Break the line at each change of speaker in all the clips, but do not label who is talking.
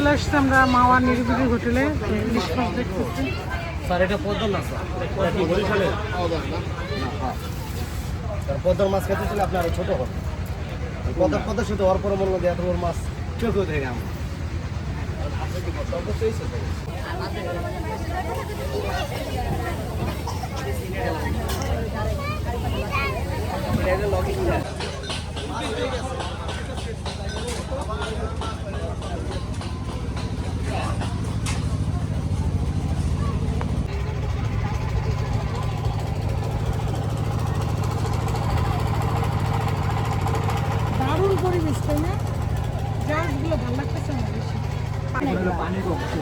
চলে আসছি আমরা মাওয়া নিরিবিলি হোটেলে ইলিশ মাছ দেখতেছি।
স্যার এটা পদ্মার মাছ স্যার কি বরিশালের পদ্মার মাছ খেতে ছিল আপনার ছোট হবে পদ্মার সাথে অর পরমূল্য দিয়ে এত বড় মাছ চোখেও দেখে আমরা
দারুণ পরিবেশ, তাই না? জাহাজগুলো ভালো লাগতেছে আমার বেশি।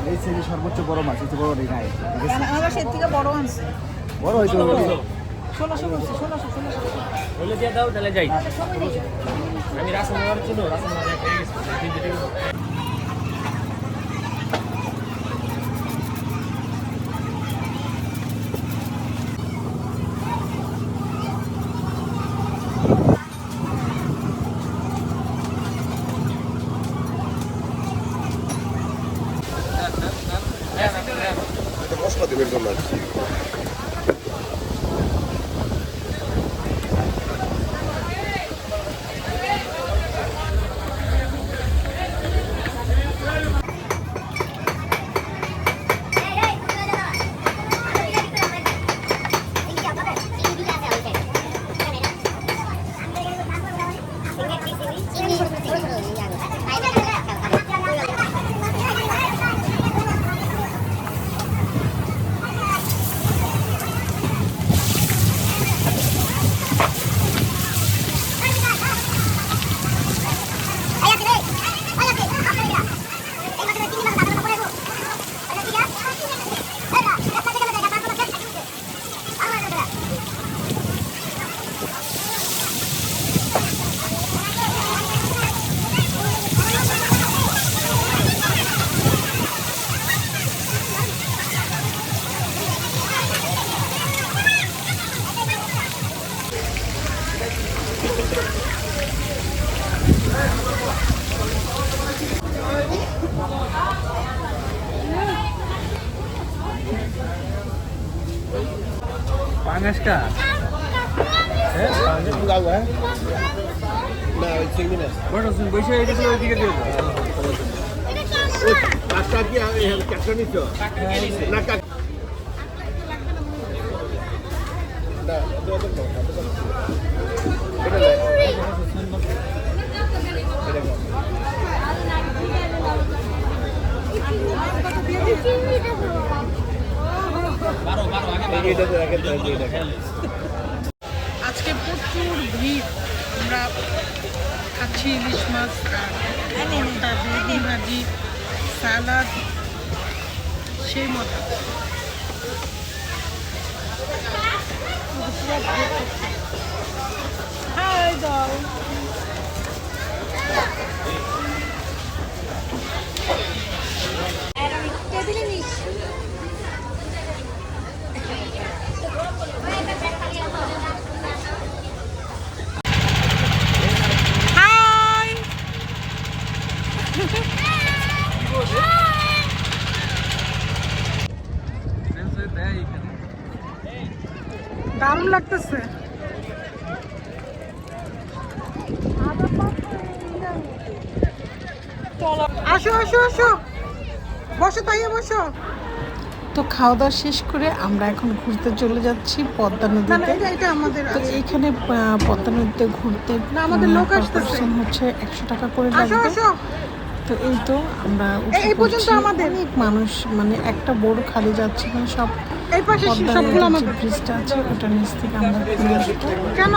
এই সর্বোচ্চ বড় মাছ হচ্ছে বড় রেখায়
আমার সে থেকে বড় আনছে
বড় হয়তো
1600 বলছে 1600
বলে দিয়ে দাও তাহলে যাই আমি রাসমালার ছিল রাসমালা মশলা দেবের জন্য পাঙ্গাসটা হ্যাঁ পাঙ্গাস দাও হ্যাঁ না ওই চিংড়ি মাছ বড় শুন বসে এই দিকে ওই দিকে দিও ওই পাঁচটা কি এই কাটটা নিছো না কাট না দাও দাও এটা লে
আজকে প্রচুর ভিড়। আমরা খাচ্ছি ইলিশ মাছ আর ভর্তা, বেগুন ভাজি, সালাদ, সেই মজা। হাই দাও দারুণ লাগতেছে। আসো আসো আসো, বসো তাইয়ে বসো। তো খাওয়া দাওয়া শেষ করে আমরা এখন ঘুরতে চলে যাচ্ছি পদ্মা নদীতে। এটা আমাদের তো এইখানে পদ্মা নদীতে ঘুরতে আমাদের লোক আসতেছে হচ্ছে 100 টাকা করে লাগবে। তো এই তো আমরা এই পর্যন্ত আমাদের অনেক মানুষ, মানে একটা বোট খালি যাচ্ছে না, সব এই পাশে সবগুলো আমাদের ব্রিজটা আছে ওটার নিচ থেকে আমরা ঘুরে আসবো। কেন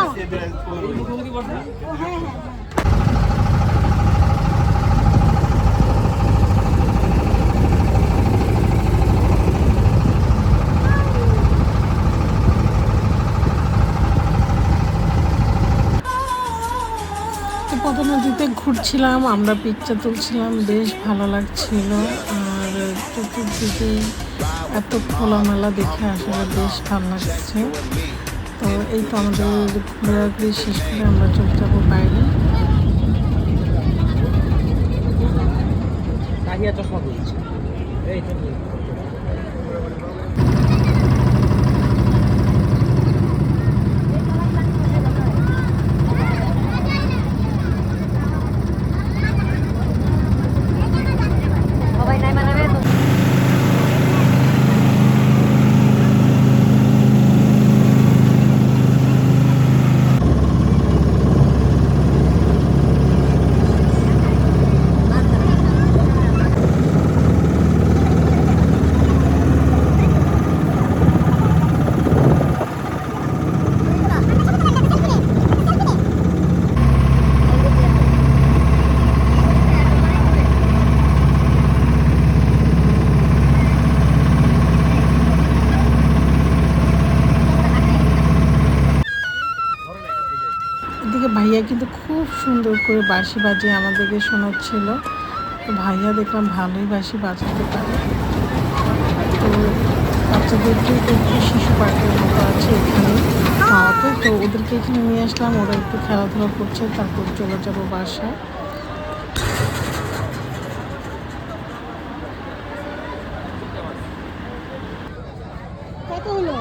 পদ্মা নদীতে ঘুরছিলাম, আমরা পিকচার তুলছিলাম, বেশ ভালো লাগছিল। আর চতুর্দিকে এত খোলামেলা দেখে আসলে বেশ ভালো লাগছে। তো এই তো আমাদের ঘোরাঘুরি শেষ করে আমরা চলে যাবো বাইরে।
আহিয়া চশমা বলছি এই তো
এদিকে ভাইয়া কিন্তু খুব সুন্দর করে বাঁশি বাজিয়ে আমাদেরকে শোনাচ্ছিল। তো ভাইয়া দেখলাম ভালোই বাঁশি বাজাতে পারে। তো বাচ্চাদেরকে একটু শিশু পার্কের মতো আছে এখানে খাওয়াতে, তো ওদেরকে এখানে নিয়ে আসলাম, ওরা একটু খেলাধুলা করছে, তারপর চলে যাবো বাসায়। কত হলো?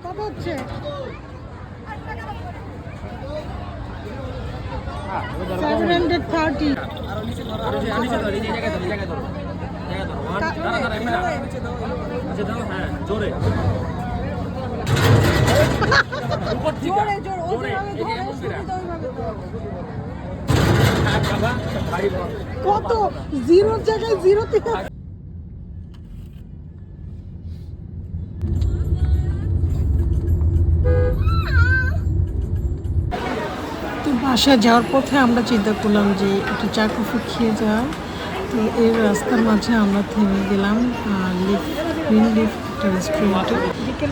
কত হচ্ছে? 730।
জোরে
কত? জিরোর জায়গায় জিরোতে। তো বাসায় যাওয়ার পথে আমরা চিন্তা করলাম যে একটু চা কফি খেয়ে যাওয়া। তো এর রাস্তার মাঝে আমরা থেমে গেলাম গ্রিন লিফ একটা রেস্টুরেন্টে।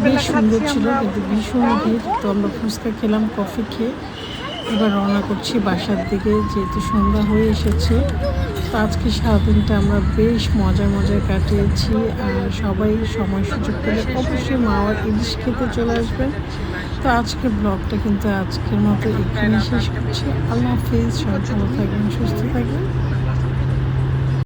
বেশ সুন্দর ছিল কিন্তু ভীষণ ভিড়। তো আমরা ফুচকা খেলাম, কফি খেয়ে এবার রওনা করছি বাসার দিকে, যেহেতু সন্ধ্যা হয়ে এসেছে। তো আজকে সারাদিনটা আমরা বেশ মজায় কাটিয়েছি। আর সবাই সময় সুযোগ পেলে অবশ্যই মাওয়ার ইলিশ খেতে চলে আসবেন। তো আজকের ব্লগটা কিন্তু আজকের মতো এখানে শেষ করছি। আল্লাহ হাফিজ, সবাই ভালো থাকবেন, সুস্থ থাকবেন।